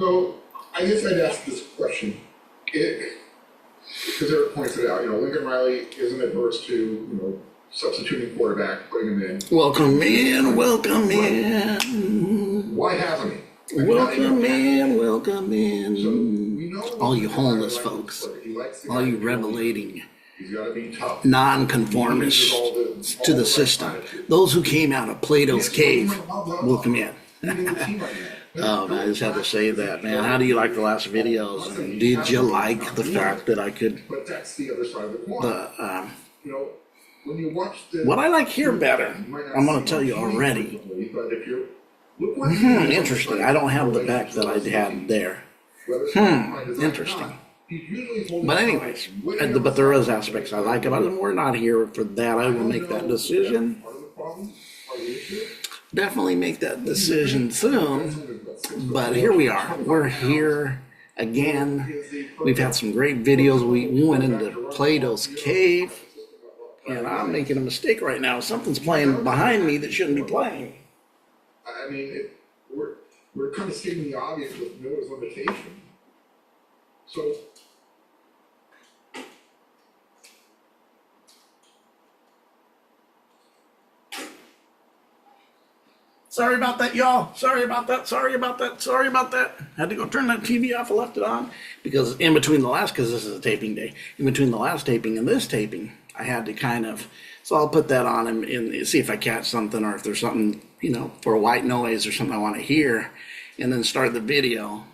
So I guess I'd ask this question. Because Eric points it out, Lincoln Riley isn't adverse to, substituting quarterback, putting him in. Welcome in, welcome in. Why hasn't he? Welcome in, welcome in. So we know all you homeless folks, all you rebelating, nonconformists to the system, those who came out of Plato's cave, welcome in. Oh, I just had to say that, man. How do you like the last videos? Did you like the fact that I could? But that's the other side of the coin. When you watch what I like here better, I'm going to tell you already. Interesting. I don't have the back that I had there. Interesting. But anyways, but there is aspects I like about it. We're not here for that. I will make that decision. Definitely make that decision soon. But here we are. We're here again. We've had some great videos. We went into Plato's cave. And I'm making a mistake right now. Something's playing behind me that shouldn't be playing. I mean, we're kind of stating the obvious with Noah's limitation. So, sorry about that, y'all. Sorry about that. Had to go turn that TV off. I left it on because because this is a taping day, in between the last taping and this taping, I had to so I'll put that on and see if I catch something or if there's something, for a white noise or something I want to hear, and then start the video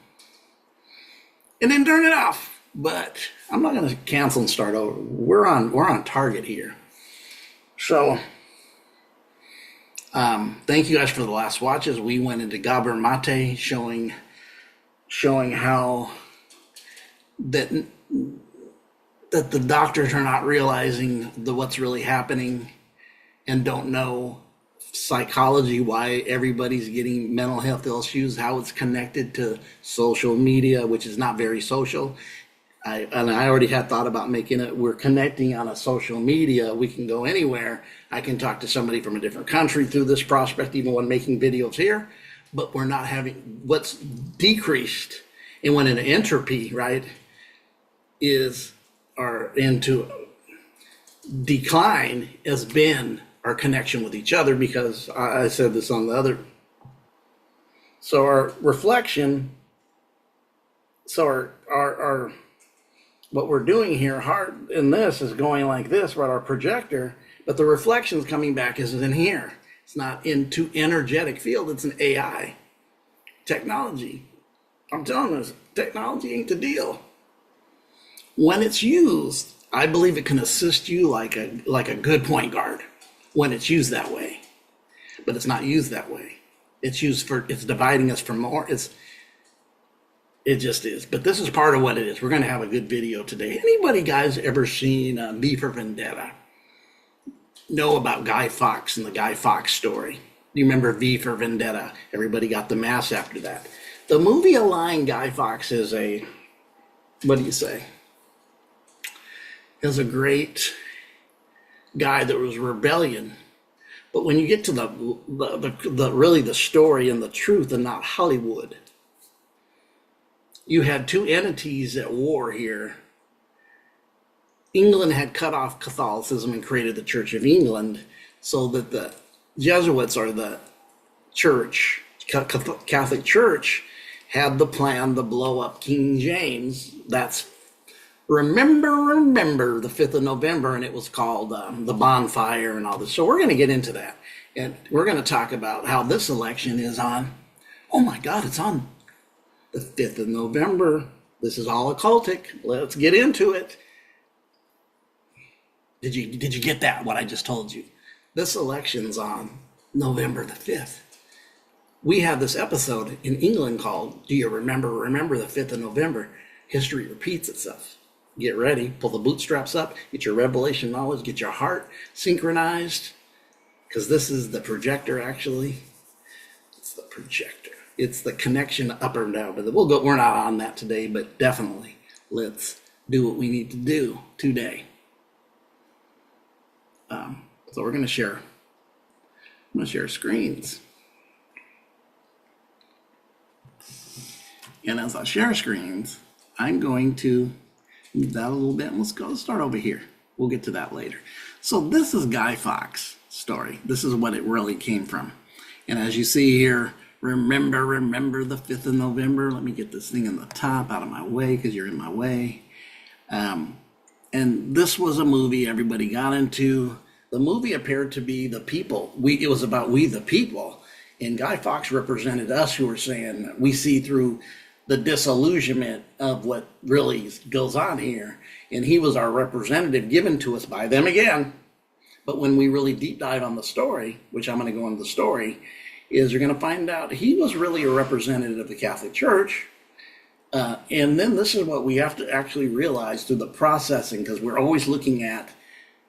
and then turn it off. But I'm not going to cancel and start over. We're on target here. So, thank you guys for the last watches. We went into Gabor Mate showing how that the doctors are not realizing what's really happening and don't know psychology, why everybody's getting mental health issues, how it's connected to social media, which is not very social. I already had thought about making it, we're connecting on a social media. We can go anywhere. I can talk to somebody from a different country through this prospect, even when making videos here, but we're not having what's decreased and went into entropy, right, or into decline has been our connection with each other, because I said this on the other. So our reflection, our what we're doing here hard in this is going like this, right, our projector, but the reflection's coming back is in here. It's not into energetic field, it's an AI technology. I'm telling you, technology ain't the deal. When it's used, I believe it can assist you like a good point guard when it's used that way. But it's not used that way. It's dividing us from more. It just is. But this is part of what it is. We're going to have a good video today. Anybody guys ever seen V for Vendetta? Know about Guy Fawkes and the Guy Fawkes story? You remember V for Vendetta? Everybody got the mass after that. The movie aligned Guy Fawkes as what do you say? Is a great guy that was rebellion, but when you get to the story and the truth and not Hollywood, you had two entities at war here. England had cut off Catholicism and created the Church of England, so that the Jesuits, or the church, Catholic Church, had the plan to blow up King James. That's Remember the 5th of November, and it was called the bonfire and all this. So we're going to get into that, and we're going to talk about how this election is on. Oh my God, it's on the 5th of November. This is all occultic. Let's get into it. Did you get that, what I just told you? This election's on November the 5th. We have this episode in England called, do you remember the 5th of November? History repeats itself. Get ready, pull the bootstraps up, get your revelation knowledge, get your heart synchronized, because this is the projector, actually. It's the projector. It's the connection up and down. But we're not on that today, but definitely let's do what we need to do today. So we're going to share. I'm going to share screens. And as I share screens, I'm going to move that a little bit. And let's start over here. We'll get to that later. So this is Guy Fawkes' story. This is what it really came from. And as you see here, remember the 5th of November. Let me get this thing in the top out of my way because you're in my way. And this was a movie everybody got into. The movie appeared to be the people. It was about we the people. And Guy Fawkes represented us who were saying we see through the disillusionment of what really goes on here. And he was our representative given to us by them again. But when we really deep dive on the story, which I'm going to go into the story, is you're going to find out he was really a representative of the Catholic Church. And then this is what we have to actually realize through the processing, because we're always looking at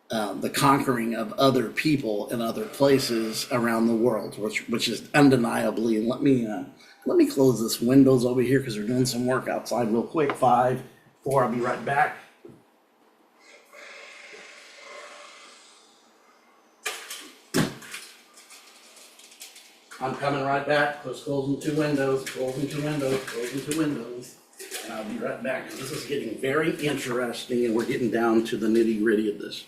the conquering of other people in other places around the world, which is undeniably. And let me close this windows over here because they're doing some work outside real quick. 5, 4, I'll be right back. I'm coming right back. Just closing 2 windows, closing 2 windows, closing 2 windows. And I'll be right back. This is getting very interesting, and we're getting down to the nitty gritty of this.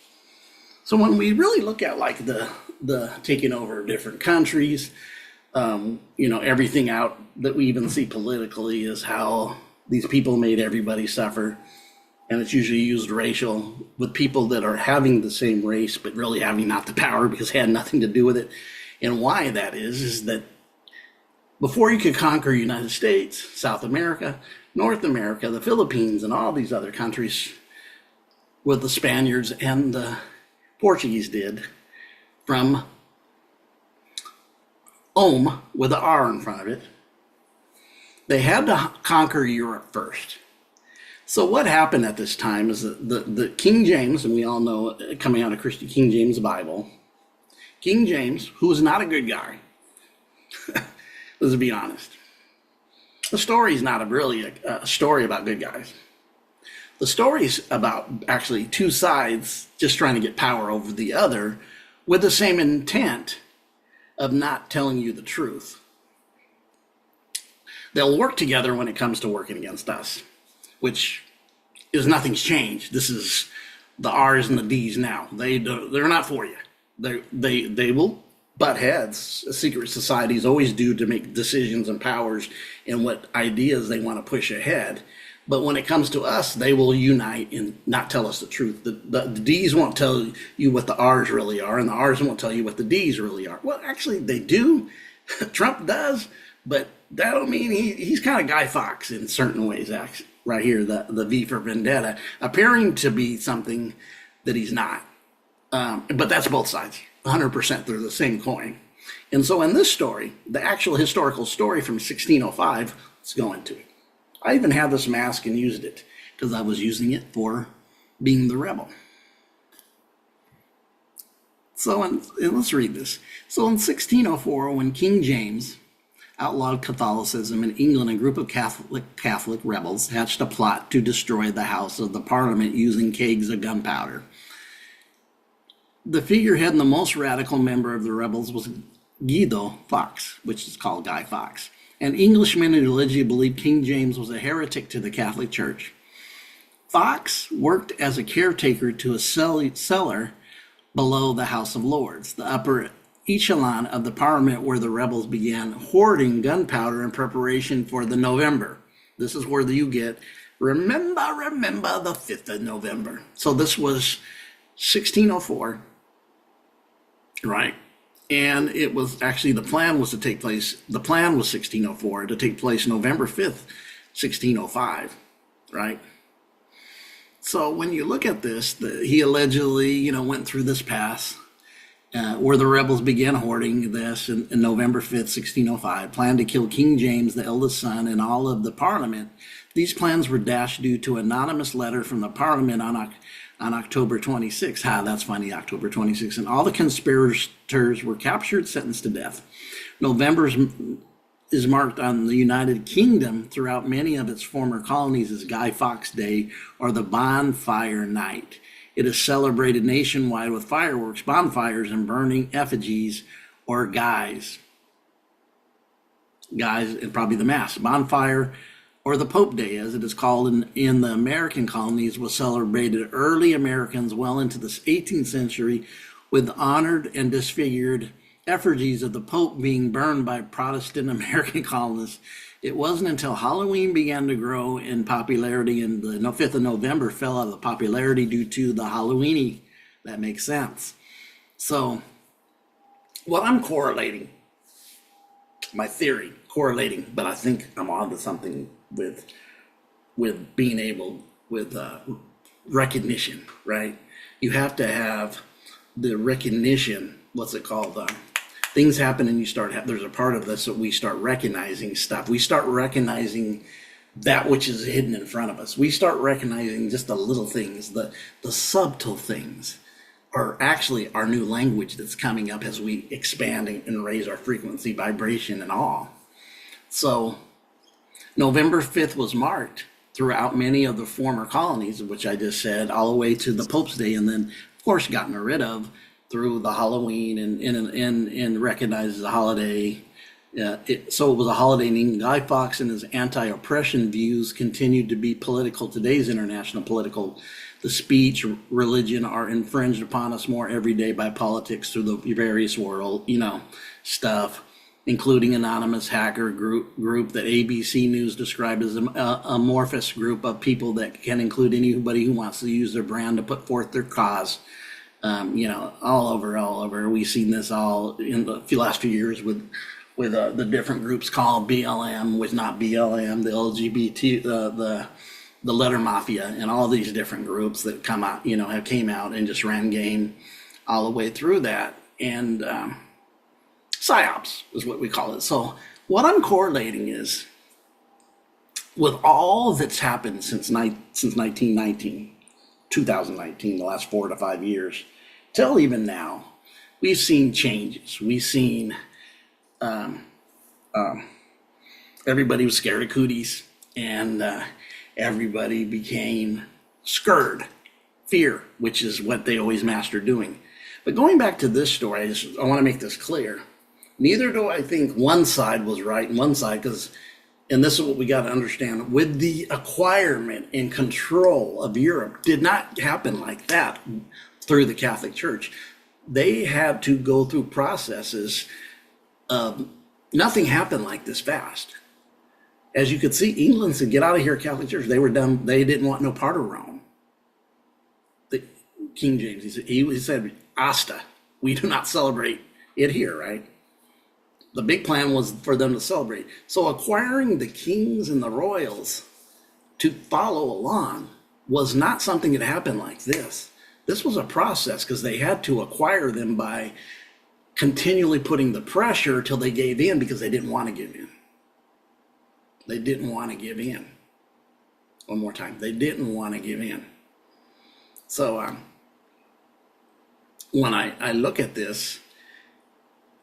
So when we really look at like the taking over different countries, everything out that we even see politically is how these people made everybody suffer. And it's usually used racial with people that are having the same race, but really having not the power because it had nothing to do with it. And why that is that before you could conquer the United States, South America, North America, the Philippines, and all these other countries, what the Spaniards and the Portuguese did from with an R in front of it, they had to conquer Europe first. So what happened at this time is that the King James, and we all know coming out of Christian King James Bible, King James, who was not a good guy, let's be honest. The story is not really a story about good guys. The story is about actually 2 sides just trying to get power over the other with the same intent of not telling you the truth. They'll work together when it comes to working against us, which is nothing's changed. This is the R's and the D's now. They're not for you. They will butt heads. Secret societies always do to make decisions and powers and what ideas they want to push ahead. But when it comes to us, they will unite and not tell us the truth. The D's won't tell you what the R's really are, and the R's won't tell you what the D's really are. Well, actually, they do. Trump does, but that don't mean he's kind of Guy Fawkes in certain ways, actually. Right here, the V for Vendetta, appearing to be something that he's not. But that's both sides, 100% they're the same coin. And so in this story, the actual historical story from 1605, let's go into it. I even have this mask and used it because I was using it for being the rebel. So let's read this. So in 1604, when King James outlawed Catholicism in England, a group of Catholic rebels hatched a plot to destroy the House of the Parliament using kegs of gunpowder. The figurehead and the most radical member of the rebels was Guido Fawkes, which is called Guy Fawkes, an Englishman who allegedly believed King James was a heretic to the Catholic Church. Fawkes worked as a caretaker to a cellar below the House of Lords, the upper echelon of the Parliament where the rebels began hoarding gunpowder in preparation for the November. This is where you get, remember the 5th of November. So this was 1604, right? And it was actually, the plan was 1604 to take place November 5th, 1605, right? So when you look at this, he allegedly, went through this pass where the rebels began hoarding this in November 5th, 1605, planned to kill King James, the eldest son, and all of the Parliament. These plans were dashed due to an anonymous letter from the Parliament on October 26th. That's funny, October 26th. And all the conspirators were captured, sentenced to death. November is marked on the United Kingdom throughout many of its former colonies as Guy Fawkes Day or the Bonfire Night. It is celebrated nationwide with fireworks, bonfires, and burning effigies or guys, and probably the mass. Bonfire or the Pope Day, as it is called in the American colonies, was celebrated early Americans well into the 18th century with honored and disfigured effigies of the Pope being burned by Protestant American colonists. It wasn't until Halloween began to grow in popularity and the 5th of November fell out of the popularity due to the Halloweeny. That makes sense. So what I'm correlating, my theory, correlating, but I think I'm onto something with being able, with recognition, right? You have to have the recognition, what's it called? Things happen and you start, there's a part of this that we start recognizing stuff. We start recognizing that which is hidden in front of us. We start recognizing just the little things, the subtle things are actually our new language that's coming up as we expand and raise our frequency, vibration, and all. So November 5th was marked throughout many of the former colonies, which I just said, all the way to the Pope's Day, and then, of course, gotten rid of through the Halloween and recognized as a holiday. So it was a holiday, and Guy Fawkes and his anti-oppression views continued to be political. Today's international political, the speech, religion are infringed upon us more every day by politics through the various world, stuff, including anonymous hacker group that ABC News described as an amorphous group of people that can include anybody who wants to use their brand to put forth their cause. All over. We've seen this all in the last few years with the different groups called BLM, was not BLM, the LGBT, the letter mafia, and all these different groups that come out, have came out and just ran game all the way through that. And psyops is what we call it. So what I'm correlating is with all that's happened since 2019, the last 4 to 5 years, till even now, we've seen changes. We've seen everybody was scared of cooties, and everybody became scared, fear, which is what they always master doing. But going back to this story, I want to make this clear. Neither do I think one side was right and one side, and this is what we got to understand, with the acquirement and control of Europe did not happen like that through the Catholic Church. They had to go through processes. Nothing happened like this fast. As you could see, England said, get out of here, Catholic Church. They were done. They didn't want no part of Rome. King James, he said, Asta, we do not celebrate it here, right? The big plan was for them to celebrate. So acquiring the kings and the royals to follow along was not something that happened like this. This was a process because they had to acquire them by continually putting the pressure till they gave in, because they didn't want to give in. They didn't want to give in. One more time. They didn't want to give in. So when I look at this,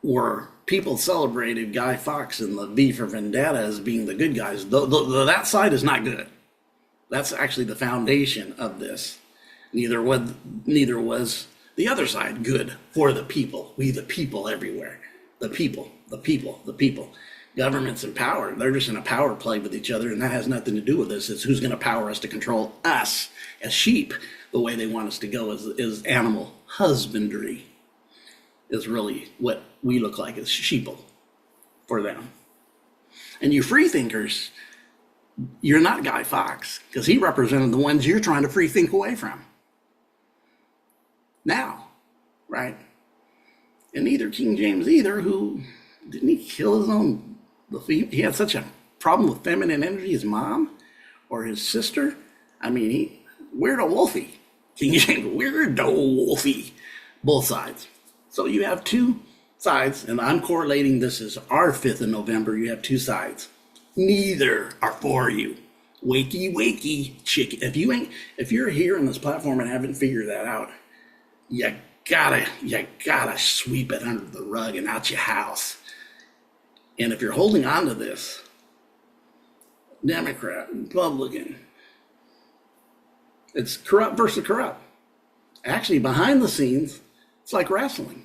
where people celebrated Guy Fawkes and the V for Vendetta as being the good guys, that side is not good. That's actually the foundation of this. Neither was the other side good for the people. We the people everywhere. The people. Governments in power, they're just in a power play with each other, and that has nothing to do with this. It's who's going to power us to control us as sheep. The way they want us to go is animal husbandry. Is really what we look like as sheeple for them. And you free thinkers, you're not Guy Fawkes, because he represented the ones you're trying to free think away from. Now, right? And neither King James either, who, didn't he kill his own, he had such a problem with feminine energy, his mom or his sister? I mean, weirdo Wolfie. King James, weirdo Wolfie. Both sides. So you have two sides, and I'm correlating this as our 5th of November. You have two sides. Neither are for you. Wakey, chicken. If you're here on this platform and haven't figured that out, you gotta sweep it under the rug and out your house. And if you're holding on to this, Democrat, Republican, it's corrupt versus corrupt. Actually, behind the scenes, it's like wrestling.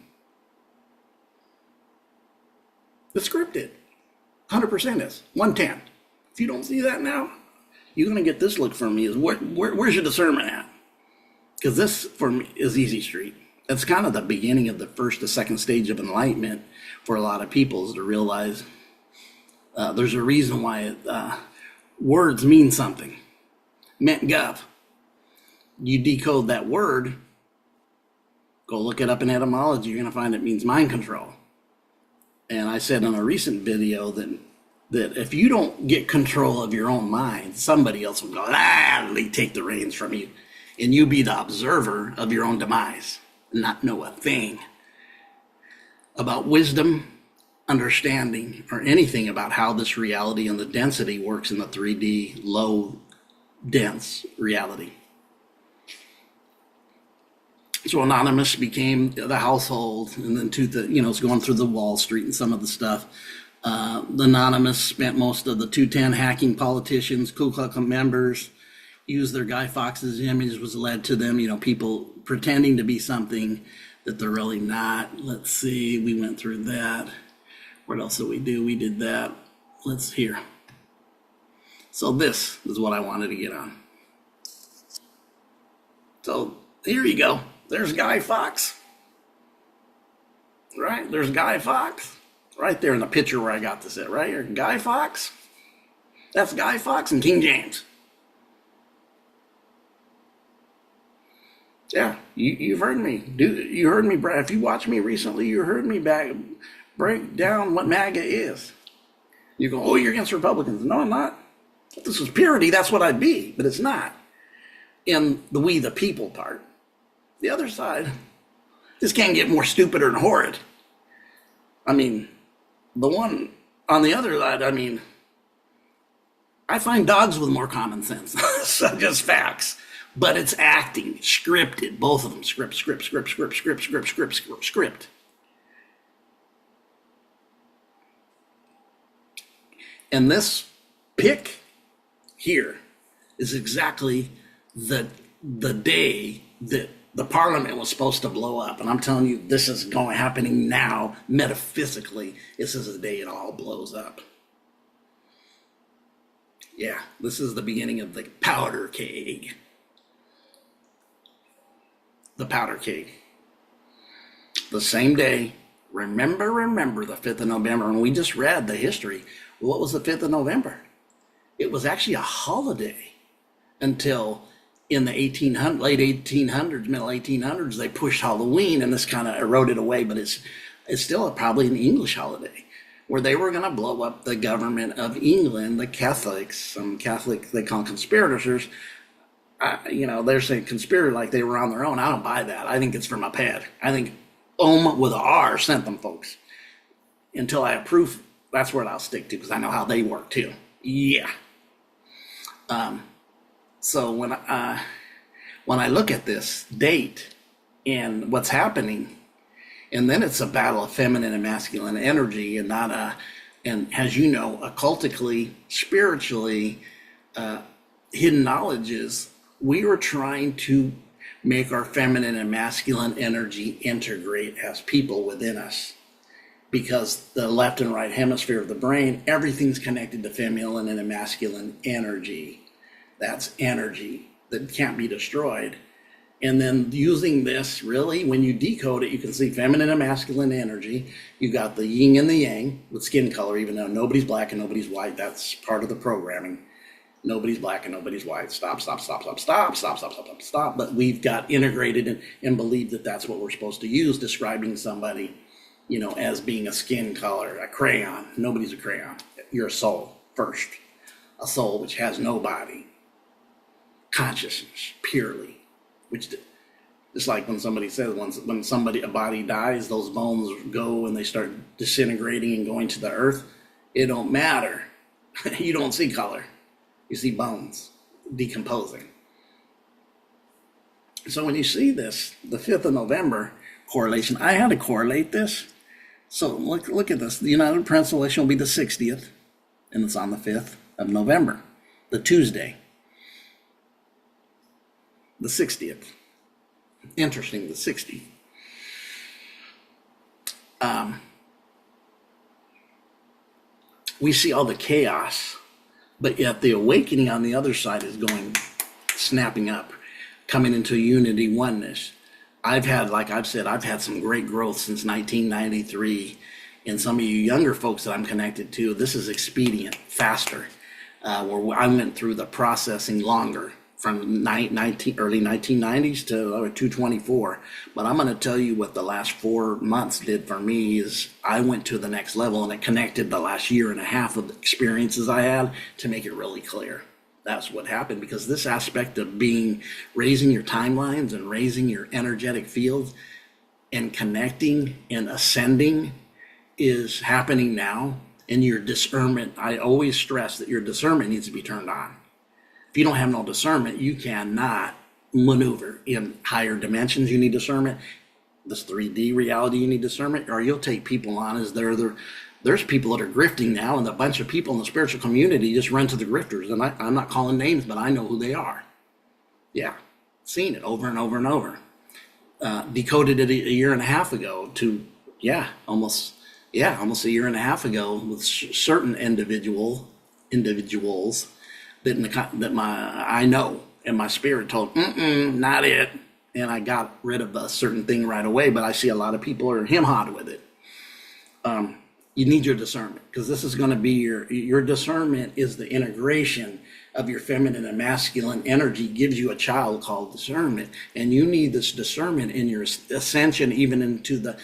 It's scripted. 100% is. 110. If you don't see that now, you're going to get this look from me is where's your discernment at? Because this, for me, is easy street. It's kind of the beginning of the first to second stage of enlightenment for a lot of people, is to realize there's a reason why words mean something. Meant gov. You decode that word, go look it up in etymology, you're going to find it means mind control. And I said in a recent video that if you don't get control of your own mind, somebody else will go, they take the reins from you. And you be the observer of your own demise and not know a thing about wisdom, understanding, or anything about how this reality and the density works in the 3D low dense reality. So Anonymous became the household, and then it's going through the Wall Street and some of the stuff. Anonymous spent most of the 210 hacking politicians, Ku Klux members, used their Guy Fawkes' image, was led to them, people pretending to be something that they're really not. Let's see, we went through that. What else did we do? We did that. Let's hear. So this is what I wanted to get on. So here you go. There's Guy Fawkes. Right? There's Guy Fawkes. Right there in the picture where I got this at, right here. Guy Fawkes. That's Guy Fawkes and King James. Yeah, you've heard me. You heard me, Brad. If you watched me recently, you heard me break down what MAGA is. You go, oh, you're against Republicans. No, I'm not. If this was purity, that's what I'd be, but it's not. In the we the people part. The other side, this can't get more stupider and horrid. I mean, the one on the other side, I find dogs with more common sense. So just facts. But it's acting, scripted, both of them. Script. And this pick here is exactly the day that the parliament was supposed to blow up. And I'm telling you, this is happening now, metaphysically. This is the day it all blows up. Yeah, this is the beginning of the powder keg. The powder keg. The same day, remember the 5th of November, and we just read the history. What was the 5th of November? It was actually a holiday until in the late 1800s, middle 1800s, they pushed Halloween, and this kind of eroded away, but it's still probably an English holiday where they were going to blow up the government of England, the Catholics, some Catholic, they call them conspirators. They're saying conspirator like they were on their own. I don't buy that. I think it's from a pad. I think with a R sent them folks. Until I approve, that's what I'll stick to because I know how they work too. Yeah. So when I look at this date and what's happening, and then it's a battle of feminine and masculine energy, and and as you know, occultically, spiritually, hidden knowledges, we were trying to make our feminine and masculine energy integrate as people within us. Because the left and right hemisphere of the brain, everything's connected to feminine and masculine energy. That's energy that can't be destroyed. And then using this, really, when you decode it, you can see feminine and masculine energy. You got the yin and the yang with skin color, even though nobody's black and nobody's white. That's part of the programming. Nobody's black and nobody's white. Stop. But we've got integrated and believed that that's what we're supposed to use, describing somebody, as being a skin color, a crayon. Nobody's a crayon. You're a soul first. A soul which has no body. Consciousness, purely. Which, just like when somebody says, when a body dies, those bones go and they start disintegrating and going to the earth. It don't matter. You don't see color. You see bones decomposing. So when you see this, the 5th of November correlation, I had to correlate this. So look at this. The United Prince election will be the 60th, and it's on the 5th of November, the Tuesday. The 60th. Interesting, the 60th. We see all the chaos But yet the awakening on the other side is going, snapping up, coming into unity, oneness. I've had, like I've said, I've had some great growth since 1993. And some of you younger folks that I'm connected to, this is expedient, faster, where I went through the processing longer from early 1990s to 224. But I'm going to tell you what the last 4 months did for me is I went to the next level, and it connected the last year and a half of the experiences I had to make it really clear. That's what happened, because this aspect of raising your timelines and raising your energetic fields and connecting and ascending is happening now. And your discernment, I always stress that your discernment needs to be turned on. If you don't have no discernment, you cannot maneuver in higher dimensions. You need discernment. This 3D reality, you need discernment, or you'll take people on as there's people that are grifting now, and a bunch of people in the spiritual community just run to the grifters. And I'm not calling names, but I know who they are. Yeah, seen it over and over and over. Decoded it a year and a half ago to, almost a year and a half ago with certain individuals that I know, and my spirit told, not it. And I got rid of a certain thing right away, but I see a lot of people are him-hot with it. You need your discernment, because this is going to be your discernment is the integration of your feminine and masculine energy, gives you a child called discernment. And you need this discernment in your ascension, even into the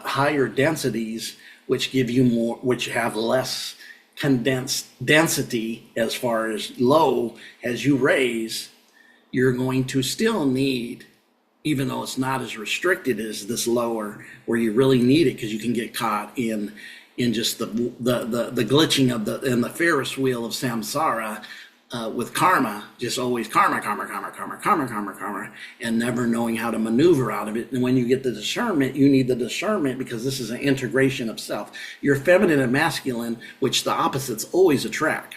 higher densities, which give you more, which have less condensed density as far as low. As you raise, you're going to still need, even though it's not as restricted as this lower, where you really need it, because you can get caught in just the glitching of the Ferris wheel of samsara with karma, just always karma, and never knowing how to maneuver out of it. And when you get the discernment, you need the discernment, because this is an integration of self. Your feminine and masculine, which the opposites always attract.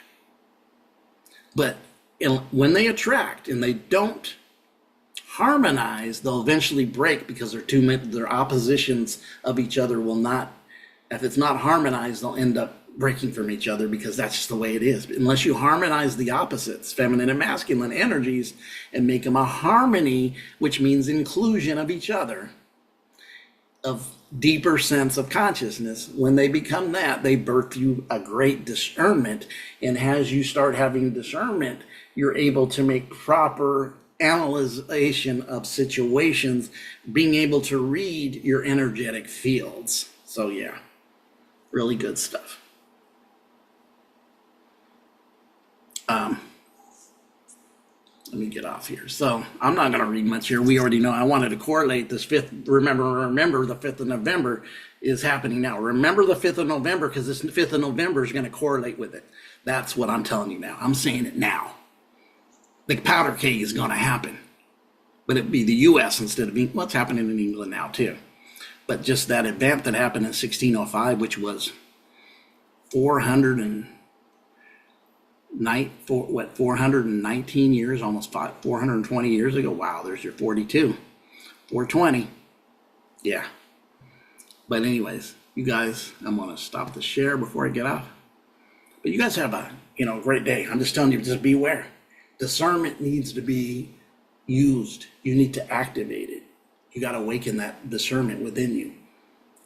But when they attract and they don't harmonize, they'll eventually break, because their oppositions of each other will not, if it's not harmonized, they'll end up breaking from each other, because that's just the way it is. But unless you harmonize the opposites, feminine and masculine energies, and make them a harmony, which means inclusion of each other, of deeper sense of consciousness, when they become that, they birth you a great discernment. And as you start having discernment, you're able to make proper analyzation of situations, being able to read your energetic fields. So yeah, really good stuff. Let me get off here. So I'm not going to read much here. We already know. I wanted to correlate this 5th. Remember the 5th of November is happening now. Remember the 5th of November, because this 5th of November is going to correlate with it. That's what I'm telling you now. I'm saying it now. The powder keg is going to happen, but it'd be the U.S. instead of what's happening in England now too. But just that event that happened in 1605, which was 419 years, almost 420 years ago. Wow, there's your 42, 420. Yeah. But anyways, you guys, I'm going to stop the share before I get off. But you guys have a great day. I'm just telling you, just beware. Discernment needs to be used. You need to activate it. You got to awaken that discernment within you.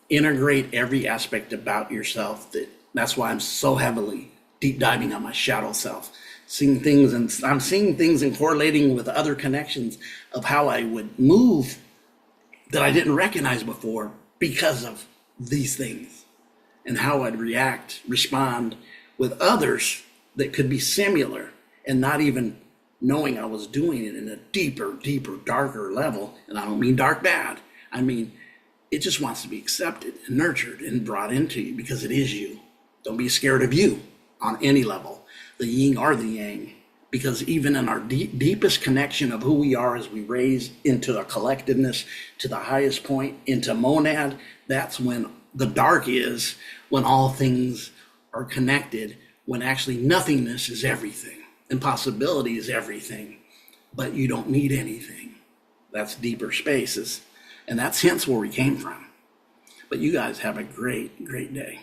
Integrate every aspect about yourself. That's why I'm so heavily deep diving on my shadow self. Seeing things, and I'm seeing things and correlating with other connections of how I would move that I didn't recognize before because of these things, and how I'd respond with others that could be similar, and not even knowing I was doing it in a deeper, darker level. And I don't mean dark bad. I mean, it just wants to be accepted and nurtured and brought into you, because it is you. Don't be scared of you on any level, the yin or the yang, because even in our deepest connection of who we are, as we raise into the collectiveness, to the highest point, into monad, that's when the dark is, when all things are connected, when actually nothingness is everything. Impossibility is everything, but you don't need anything. That's deeper spaces, and that's hence where we came from. But you guys have a great day.